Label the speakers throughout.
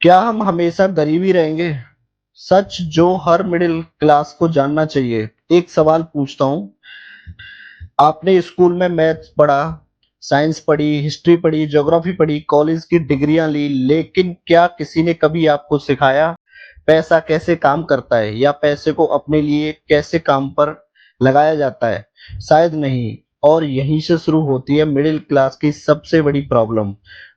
Speaker 1: क्या हम हमेशा गरीब ही रहेंगे? सच जो हर मिडिल क्लास को जानना चाहिए। एक सवाल पूछता हूँ, आपने स्कूल में मैथ्स पढ़ा, साइंस पढ़ी, हिस्ट्री पढ़ी, ज्योग्राफी पढ़ी, कॉलेज की डिग्रियां ली, लेकिन क्या किसी ने कभी आपको सिखाया पैसा कैसे काम करता है या पैसे को अपने लिए कैसे काम पर लगाया जाता है? शायद नहीं। और यहीं से शुरू होती है मिडिल क्लास की सबसे बड़ी प्रॉब्लम।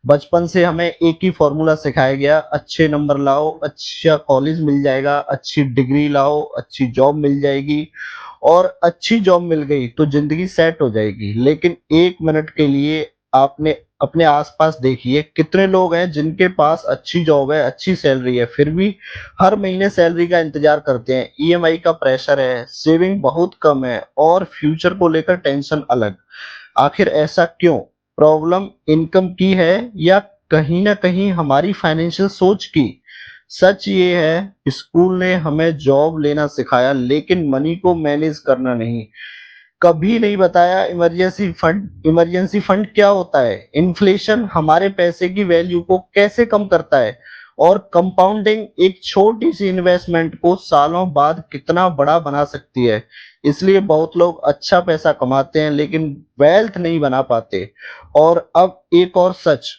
Speaker 1: बचपन से हमें एक ही फॉर्मूला सिखाया गया, अच्छे नंबर लाओ, अच्छा कॉलेज मिल जाएगा, अच्छी डिग्री लाओ, अच्छी जॉब मिल जाएगी, और अच्छी जॉब मिल गई तो जिंदगी सेट हो जाएगी। लेकिन एक मिनट के लिए आपने अपने आसपास देखिए, कितने लोग हैं जिनके पास अच्छी जॉब है, अच्छी सैलरी है, फिर भी हर महीने सैलरी का इंतजार करते हैं। ईएमआई का प्रेशर है, सेविंग बहुत कम है, और फ्यूचर को लेकर टेंशन अलग। आखिर ऐसा क्यों? प्रॉब्लम इनकम की है या कहीं ना कहीं हमारी फाइनेंशियल सोच की? सच ये है, स्कूल ने हमें जॉब लेना सिखाया लेकिन मनी को मैनेज करना नहीं। कभी नहीं बताया इमरजेंसी फंड क्या होता है, इन्फ्लेशन हमारे पैसे की वैल्यू को कैसे कम करता है, और कंपाउंडिंग एक छोटी सी इन्वेस्टमेंट को सालों बाद कितना बड़ा बना सकती है। इसलिए बहुत लोग अच्छा पैसा कमाते हैं लेकिन वेल्थ नहीं बना पाते। और अब एक और सच,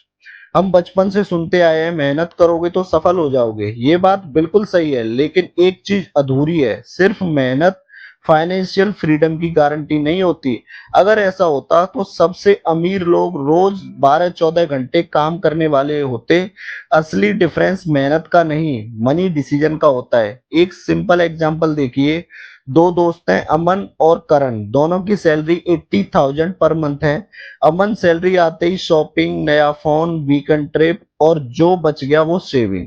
Speaker 1: हम बचपन से सुनते आए हैं, मेहनत करोगे तो सफल हो जाओगे। ये बात बिल्कुल सही है, लेकिन एक चीज अधूरी है, सिर्फ मेहनत फाइनेंशियल फ्रीडम की गारंटी नहीं होती। अगर ऐसा होता तो सबसे अमीर लोग रोज 12-14 घंटे काम करने वाले होते। असली डिफरेंस मेहनत का नहीं, मनी डिसीजन का होता है। एक सिंपल एग्जांपल देखिए, दो दोस्त हैं, अमन और करण, दोनों की सैलरी 80,000 पर मंथ है। अमन सैलरी आते ही शॉपिंग, नया फोन, वीकेंड ट्रिप, और जो बच गया वो सेविंग।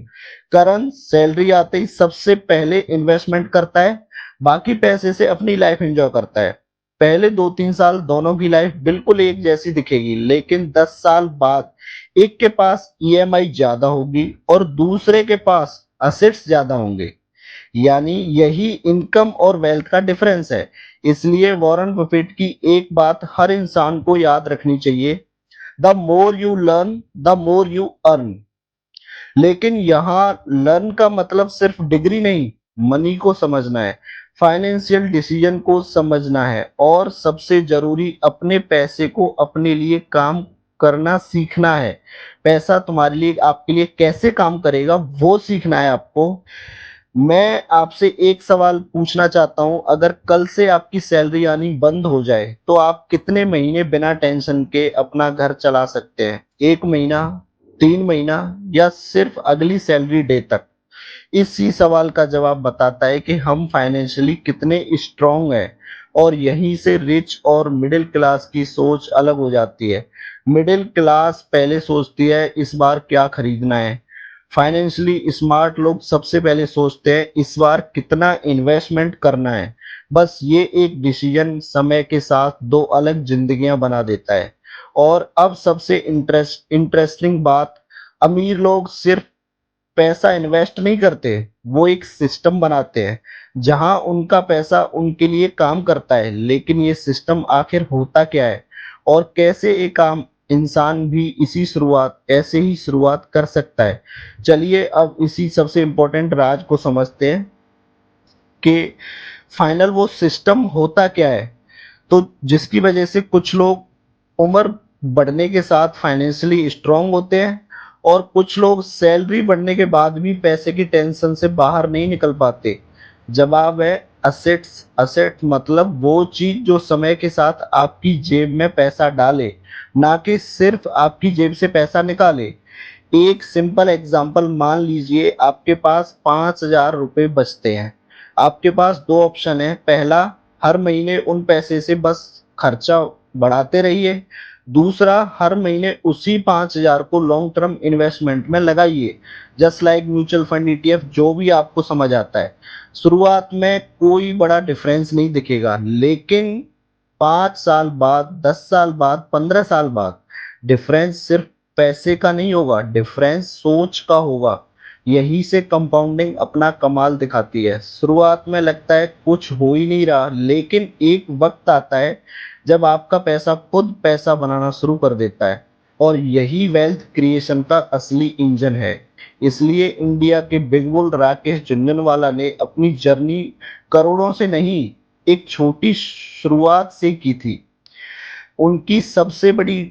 Speaker 1: करण सैलरी आते ही सबसे पहले इन्वेस्टमेंट करता है, बाकी पैसे से अपनी लाइफ एंजॉय करता है। पहले 2-3 साल दोनों की लाइफ बिल्कुल एक जैसी दिखेगी, लेकिन 10 साल बाद एक के पास ईएमआई ज्यादा होगी और दूसरे के पास असेट्स ज्यादा होंगे। यानी यही इनकम और वेल्थ का डिफरेंस है। इसलिए वॉरेन बफेट की एक बात हर इंसान को याद रखनी चाहिए, the more you learn the more you earn. लेकिन यहाँ लर्न का मतलब सिर्फ डिग्री नहीं, मनी को समझना है, फाइनेंशियल डिसीजन को समझना है, और सबसे जरूरी अपने पैसे को अपने लिए काम करना सीखना है। पैसा तुम्हारे लिए, आपके लिए कैसे काम करेगा वो सीखना है आपको। मैं आपसे एक सवाल पूछना चाहता हूं, अगर कल से आपकी सैलरी आनी बंद हो जाए तो आप कितने महीने बिना टेंशन के अपना घर चला सकते हैं? 1 महीना, 3 महीना, या सिर्फ अगली सैलरी डे तक? इसी सवाल का जवाब बताता है कि हम फाइनेंशियली कितने स्ट्रांग हैं। और यहीं से रिच और मिडिल क्लास की सोच अलग हो जाती है। मिडिल क्लास पहले सोचती है इस बार क्या खरीदना है। फाइनेंशियली स्मार्ट लोग सबसे पहले सोचते हैं इस बार कितना इन्वेस्टमेंट करना है। बस ये एक डिसीजन समय के साथ दो अलग जिंदगियां बना देता है। और अब सबसे इंटरेस्टिंग बात, अमीर लोग सिर्फ पैसा इन्वेस्ट नहीं करते, वो एक सिस्टम बनाते हैं जहां उनका पैसा उनके लिए काम करता है। लेकिन ये सिस्टम आखिर होता क्या है, और कैसे एक आम इंसान भी इसी शुरुआत ऐसे ही शुरुआत कर सकता है? चलिए अब इसी सबसे इंपॉर्टेंट राज को समझते हैं कि फाइनल वो सिस्टम होता क्या है। तो जिसकी वजह से कुछ लोग उम्र बढ़ने के साथ फाइनेंशियली स्ट्रांग होते हैं, और कुछ लोग सैलरी बढ़ने के बाद भी पैसे की टेंशन से बाहर नहीं निकल पाते। जवाब है असेट्स। असेट मतलब वो चीज जो समय के साथ आपकी जेब में पैसा डाले, ना कि सिर्फ आपकी जेब से पैसा निकाले। एक सिंपल एग्जांपल, मान लीजिए आपके पास 5,000 रुपये बचते हैं। आपके पास दो ऑप्शन है, पहला, हर महीने उन पैसे से बस खर्चा बढ़ाते रहिए। दूसरा, हर महीने उसी 5,000 को लॉन्ग टर्म इन्वेस्टमेंट में लगाइए, just like mutual fund, ETF, जो भी आपको समझ आता है। शुरुआत में कोई बड़ा डिफरेंस नहीं दिखेगा, लेकिन 5 साल बाद, 10 साल बाद, 15 साल बाद डिफरेंस सिर्फ पैसे का नहीं होगा, डिफरेंस सोच का होगा। यही से कंपाउंडिंग अपना कमाल दिखाती है। शुरुआत में लगता है कुछ हो ही नहीं रहा, लेकिन एक वक्त आता है जब आपका पैसा खुद पैसा बनाना शुरू कर देता है। और यही वेल्थ क्रिएशन का असली इंजन है। इसलिए इंडिया के बिग बुल राकेश झुनझुनवाला ने अपनी जर्नी करोड़ों से नहीं, एक छोटी शुरुआत से की थी। उनकी सबसे बड़ी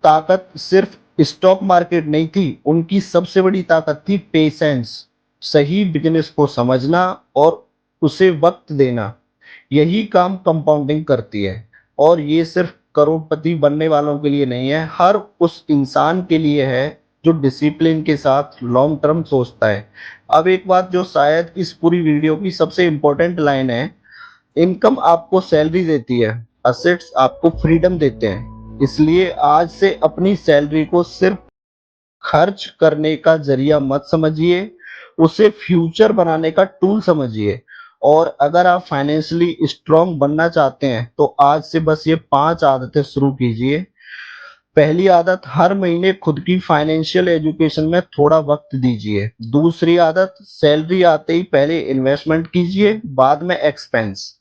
Speaker 1: ताकत सिर्फ स्टॉक मार्केट नहीं थी, उनकी सबसे बड़ी ताकत थी पेशेंस, सही बिजनेस को समझना और उसे वक्त देना। यही काम कंपाउंडिंग करती है। और ये सिर्फ करोड़पति बनने वालों के लिए नहीं है, हर उस इंसान के लिए है जो डिसिप्लिन के साथ लॉन्ग टर्म सोचता है। अब एक बात जो शायद इस पूरी वीडियो की सबसे इंपॉर्टेंट लाइन है, इनकम आपको सैलरी देती है, असेट्स आपको फ्रीडम देते हैं। इसलिए आज से अपनी सैलरी को सिर्फ खर्च करने का जरिया मत समझिए, उसे फ्यूचर बनाने का टूल समझिए। और अगर आप फाइनेंशियली स्ट्रांग बनना चाहते हैं तो आज से बस ये 5 आदतें शुरू कीजिए। पहली आदत, हर महीने खुद की फाइनेंशियल एजुकेशन में थोड़ा वक्त दीजिए। दूसरी आदत, सैलरी आते ही पहले इन्वेस्टमेंट कीजिए, बाद में एक्सपेंस।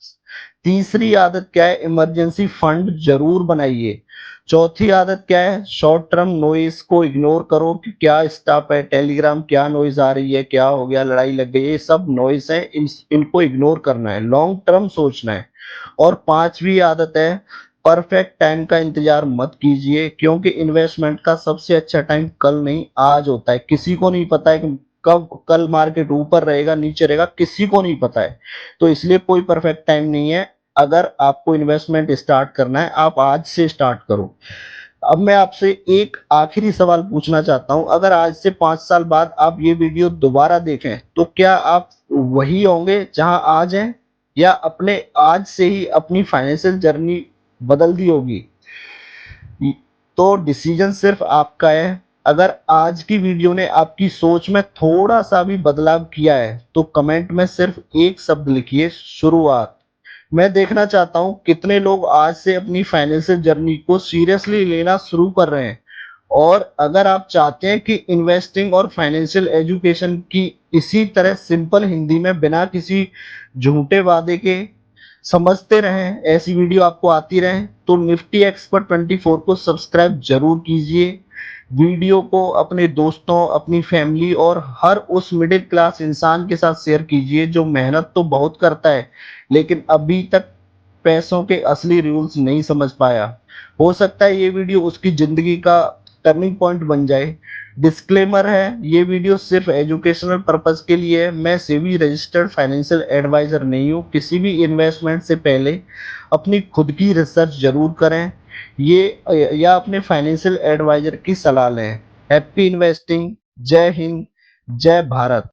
Speaker 1: तीसरी आदत क्या है, इमरजेंसी फंड जरूर बनाइए। चौथी आदत क्या है, शॉर्ट टर्म नॉइज को इग्नोर करो कि क्या स्टॉप है, टेलीग्राम क्या नॉइज आ रही है, क्या हो गया, लड़ाई लग गई, ये सब नॉइज है, इनको इग्नोर करना है, लॉन्ग टर्म सोचना है। और पांचवी आदत है, परफेक्ट टाइम का इंतजार मत कीजिए, क्योंकि इन्वेस्टमेंट का सबसे अच्छा टाइम कल नहीं आज होता है। किसी को नहीं पता है कि कब कल मार्केट ऊपर रहेगा नीचे रहेगा, किसी को नहीं पता है। तो इसलिए कोई परफेक्ट टाइम नहीं है। अगर आपको इन्वेस्टमेंट स्टार्ट करना है, आप आज से स्टार्ट करो। अब मैं आपसे एक आखिरी सवाल पूछना चाहता हूं, अगर आज से 5 साल बाद आप ये वीडियो दोबारा देखें तो क्या आप वही होंगे जहां आज हैं, या अपने आज से ही अपनी फाइनेंशियल जर्नी बदल दी होगी? तो डिसीजन सिर्फ आपका है। अगर आज की वीडियो ने आपकी सोच में थोड़ा सा भी बदलाव किया है तो कमेंट में सिर्फ एक शब्द लिखिए, शुरुआत। मैं देखना चाहता हूं कितने लोग आज से अपनी फाइनेंशियल जर्नी को सीरियसली लेना शुरू कर रहे हैं। और अगर आप चाहते हैं कि इन्वेस्टिंग और फाइनेंशियल एजुकेशन की इसी तरह सिंपल हिंदी में बिना किसी झूठे वादे के समझते रहें, ऐसी वीडियो आपको आती रहे, तो निफ्टी एक्सपर्ट 24 को सब्सक्राइब जरूर कीजिए। वीडियो को अपने दोस्तों, अपनी फैमिली और हर उस मिडिल क्लास इंसान के साथ शेयर कीजिए जो मेहनत तो बहुत करता है लेकिन अभी तक पैसों के असली रूल्स नहीं समझ पाया। हो सकता है ये वीडियो उसकी जिंदगी का टर्निंग पॉइंट बन जाए। डिस्क्लेमर है, ये वीडियो सिर्फ एजुकेशनल पर्पस के लिए है। मैं सेबी रजिस्टर्ड फाइनेंशियल एडवाइजर नहीं हूँ। किसी भी इन्वेस्टमेंट से पहले अपनी खुद की रिसर्च जरूर करें, ये या अपने फाइनेंशियल एडवाइजर की सलाह लें। Happy investing. जय हिंद, जय भारत।